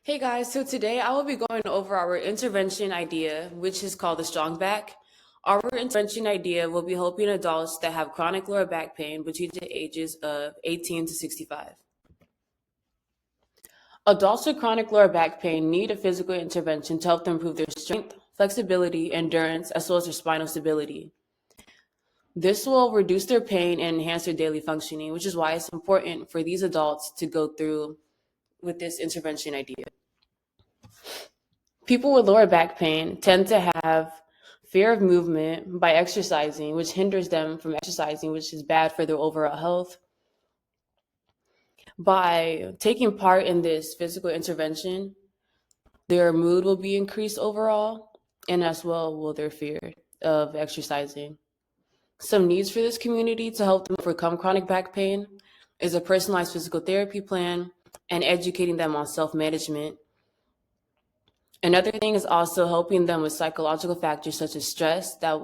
Hey guys, so today I will be going over our intervention idea, which is called the strong back. Our intervention idea will be helping adults that have chronic lower back pain between the ages of 18 to 65. Adults with chronic lower back pain need a physical intervention to help them improve their strength, flexibility, endurance, as well as their spinal stability. This will reduce their pain and enhance their daily functioning, which is why it's important for these adults to go through with this intervention idea. People with lower back pain tend to have fear of movement by exercising, which hinders them from exercising, which is bad for their overall health. By taking part in this physical intervention, their mood will be increased overall, and as well will their fear of exercising. Some needs for this community to help them overcome chronic back pain is a personalized physical therapy plan and educating them on self-management. Another thing is also helping them with psychological factors such as stress that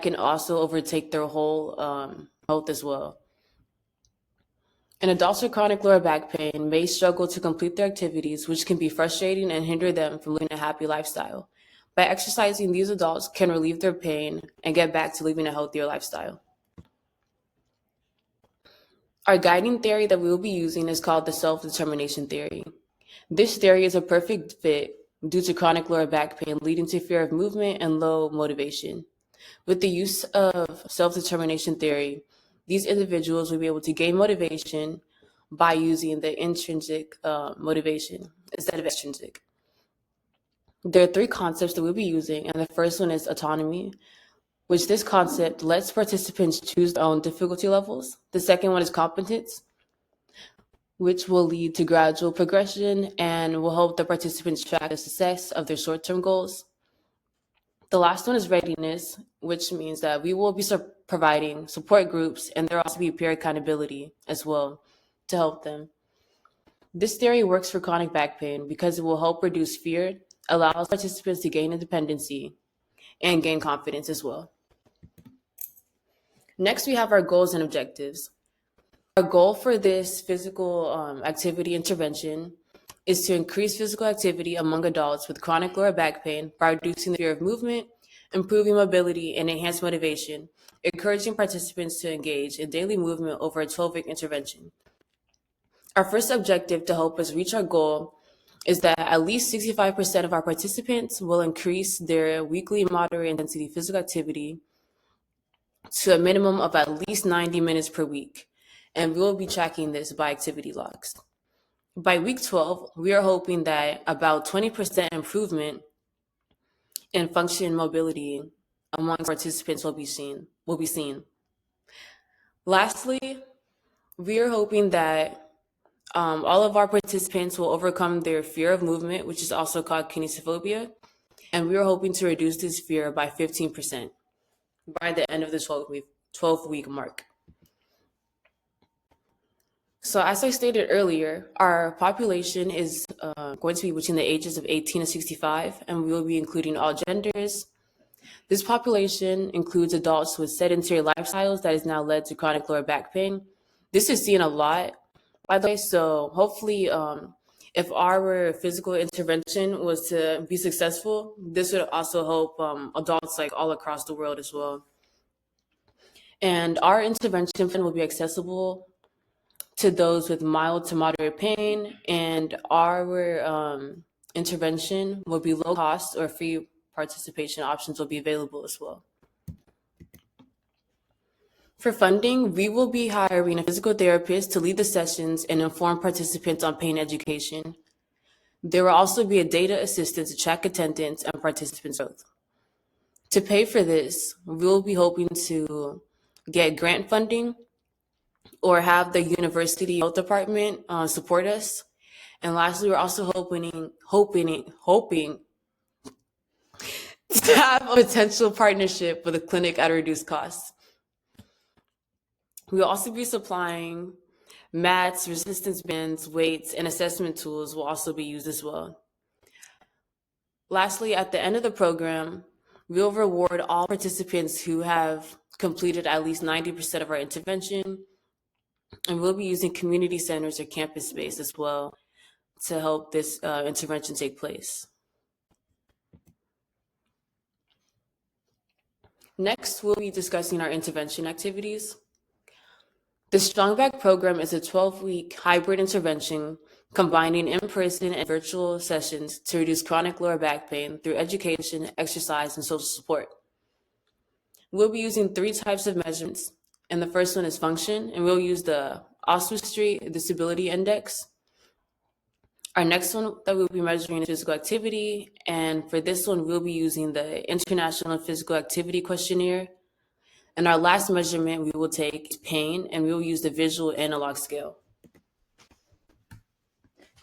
can also overtake their whole health as well. And adults with chronic lower back pain may struggle to complete their activities, which can be frustrating and hinder them from living a happy lifestyle. By exercising, these adults can relieve their pain and get back to living a healthier lifestyle. Our guiding theory that we will be using is called the self-determination theory. This theory is a perfect fit due to chronic lower back pain leading to fear of movement and low motivation. With the use of self-determination theory, these individuals will be able to gain motivation by using the intrinsic motivation instead of extrinsic. There are three concepts that we'll be using, and the first one is autonomy, which this concept lets participants choose their own difficulty levels. The second one is competence, which will lead to gradual progression and will help the participants track the success of their short-term goals. The last one is readiness, which means that we will be providing support groups, and there will also be peer accountability as well to help them. This theory works for chronic back pain because it will help reduce fear, allows participants to gain independency, and gain confidence as well. Next, we have our goals and objectives. Our goal for this physical activity intervention is to increase physical activity among adults with chronic lower back pain by reducing the fear of movement, improving mobility, and enhanced motivation, encouraging participants to engage in daily movement over a 12-week intervention. Our first objective to help us reach our goal is that at least 65% of our participants will increase their weekly moderate intensity physical activity to a minimum of at least 90 minutes per week, and we will be tracking this by activity logs. By week 12, we are hoping that about 20% improvement in function and mobility among participants will be seen. Lastly, we are hoping that all of our participants will overcome their fear of movement, which is also called kinesiophobia, and we are hoping to reduce this fear by 15% by the end of the 12-week mark. So as I stated earlier, our population is going to be between the ages of 18 and 65, and we will be including all genders. This population includes adults with sedentary lifestyles that has now led to chronic lower back pain. This is seen a lot, by the way, so hopefully if our physical intervention was to be successful, this would also help adults like all across the world as well. And our intervention plan will be accessible to those with mild to moderate pain, and our intervention will be low cost or free participation options will be available as well. For funding, we will be hiring a physical therapist to lead the sessions and inform participants on pain education. There will also be a data assistant to track attendance and participants' growth. To pay for this, we will be hoping to get grant funding or have the university health department support us. And lastly, we're also hoping to have a potential partnership with a clinic at a reduced cost. We'll also be supplying mats, resistance bands, weights, and assessment tools will also be used as well. Lastly, at the end of the program, we'll reward all participants who have completed at least 90% of our intervention, and we'll be using community centers or campus space as well to help this intervention take place. Next, we'll be discussing our intervention activities. The Strong Back program is a 12-week hybrid intervention combining in-person and virtual sessions to reduce chronic lower back pain through education, exercise, and social support. We'll be using 3 types of measurements, and the first one is function, and we'll use the Oswestry Disability Index. Our next one that we'll be measuring is physical activity, and for this one, we'll be using the International Physical Activity Questionnaire. And our last measurement we will take is pain, and we will use the visual analog scale.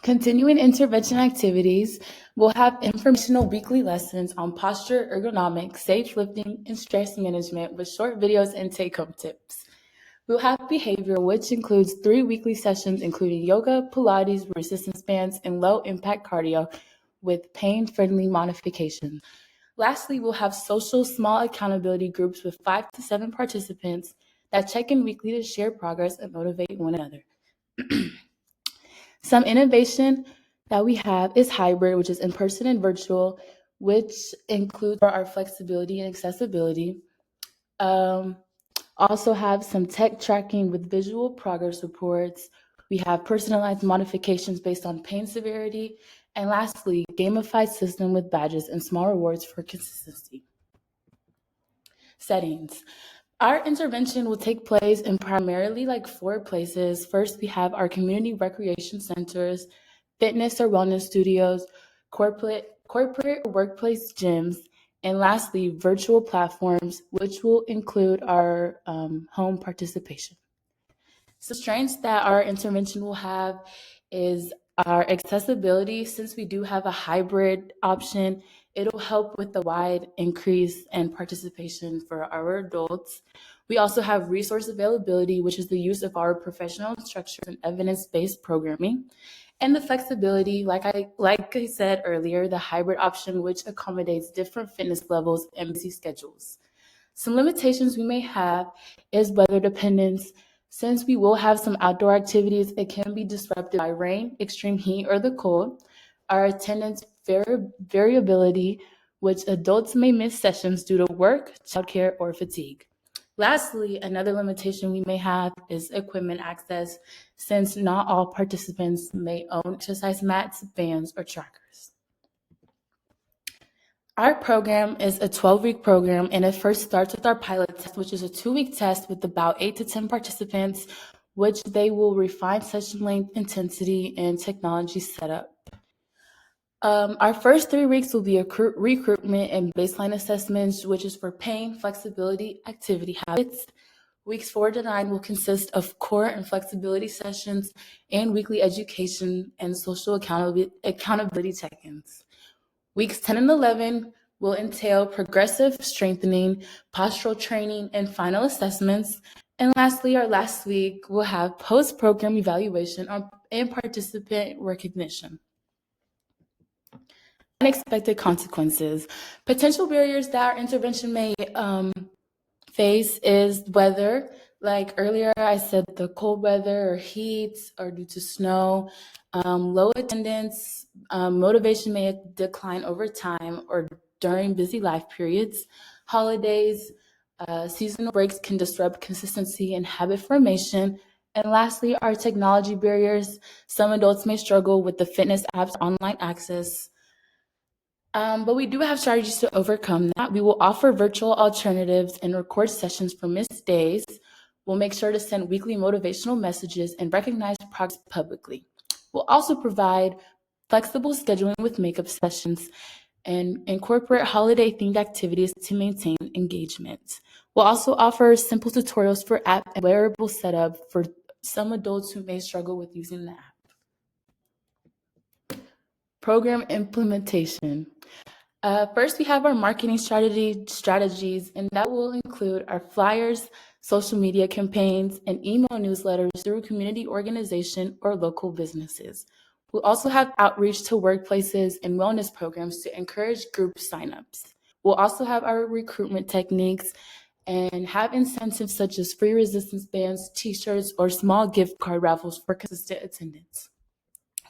Continuing intervention activities, we'll have informational weekly lessons on posture, ergonomics, safe lifting, and stress management with short videos and take-home tips. We'll have behavioral, which includes 3 weekly sessions, including yoga, Pilates, resistance bands, and low-impact cardio with pain-friendly modifications. Lastly, we'll have social small accountability groups with 5 to 7 participants that check in weekly to share progress and motivate one another. Some innovation that we have is hybrid, which is in-person and virtual, which includes our flexibility and accessibility. Also have some tech tracking with visual progress reports. We have personalized modifications based on pain severity. And lastly, gamified system with badges and small rewards for consistency. Settings. Our intervention will take place in primarily 4 places. First, we have our community recreation centers, fitness or wellness studios, corporate or workplace gyms, and lastly, virtual platforms, which will include our home participation. So strengths that our intervention will have is our accessibility. Since we do have a hybrid option, it'll help with the wide increase in participation for our adults. We also have resource availability, which is the use of our professional instructors and evidence-based programming. And the flexibility, like I said earlier, the hybrid option, which accommodates different fitness levels and busy schedules. Some limitations we may have is weather dependence. Since we will have some outdoor activities, it can be disrupted by rain, extreme heat, or the cold. Our attendance variability, which adults may miss sessions due to work, childcare, or fatigue. Lastly, another limitation we may have is equipment access, since not all participants may own exercise mats, bands, or trackers. Our program is a 12-week program, and it first starts with our pilot test, which is a 2-week test with about 8 to 10 participants, which they will refine session length, intensity, and technology setup. Our first 3 weeks will be a recruitment and baseline assessments, which is for pain, flexibility, activity habits. Weeks 4 to 9 will consist of core and flexibility sessions and weekly education and social accountability check-ins. Weeks 10 and 11 will entail progressive strengthening, postural training, and final assessments. And lastly, our last week will have post-program evaluation and participant recognition. Unexpected consequences. Potential barriers that our intervention may face is weather. Like earlier, I said the cold weather or heat or due to snow, low attendance, motivation may decline over time or during busy life periods, holidays, seasonal breaks can disrupt consistency and habit formation. And lastly, our technology barriers. Some adults may struggle with the fitness apps, online access, but we do have strategies to overcome that. We will offer virtual alternatives and record sessions for missed days. We'll make sure to send weekly motivational messages and recognize progress publicly. We'll also provide flexible scheduling with makeup sessions and incorporate holiday-themed activities to maintain engagement. We'll also offer simple tutorials for app and wearable setup for some adults who may struggle with using the app. Program implementation. First, we have our marketing strategies, and that will include our flyers, social media campaigns, and email newsletters through community organization or local businesses. We'll also have outreach to workplaces and wellness programs to encourage group signups. We'll also have our recruitment techniques and have incentives such as free resistance bands, t-shirts, or small gift card raffles for consistent attendance.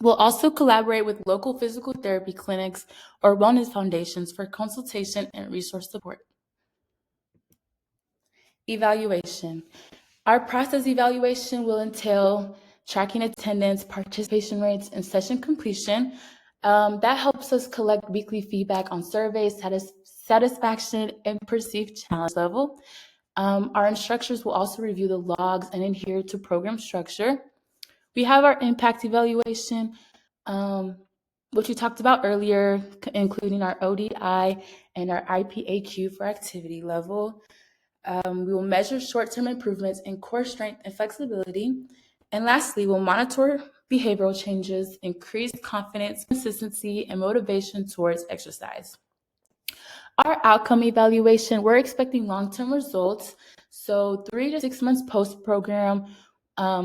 We'll also collaborate with local physical therapy clinics or wellness foundations for consultation and resource support. Evaluation. Our process evaluation will entail tracking attendance, participation rates, and session completion. That helps us collect weekly feedback on surveys, satisfaction, and perceived challenge level. Our instructors will also review the logs and adhere to program structure. We have our impact evaluation, which we talked about earlier, including our ODI and our IPAQ for activity level. We will measure short-term improvements in core strength and flexibility. And lastly, we'll monitor behavioral changes, increase confidence, consistency, and motivation towards exercise. Our outcome evaluation, we're expecting long-term results. So 3 to 6 months post-program,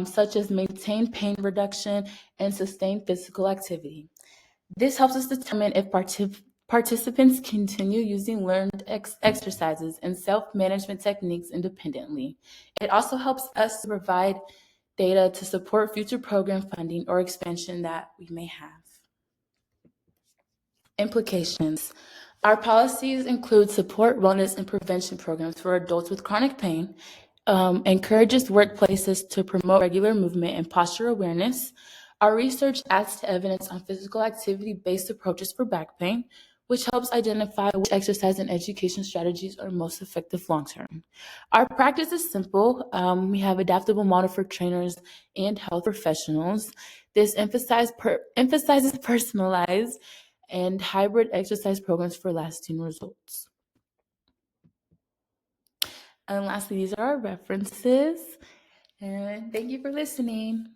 such as maintained pain reduction and sustained physical activity. This helps us determine if participants continue using learned exercises and self-management techniques independently. It also helps us to provide data to support future program funding or expansion that we may have. Implications. Our policies include support, wellness, and prevention programs for adults with chronic pain, encourages workplaces to promote regular movement and posture awareness. Our research adds to evidence on physical activity-based approaches for back pain, which helps identify which exercise and education strategies are most effective long-term. Our practice is simple. We have adaptable model for trainers and health professionals. This emphasizes personalized and hybrid exercise programs for lasting results. And lastly, these are our references. And thank you for listening.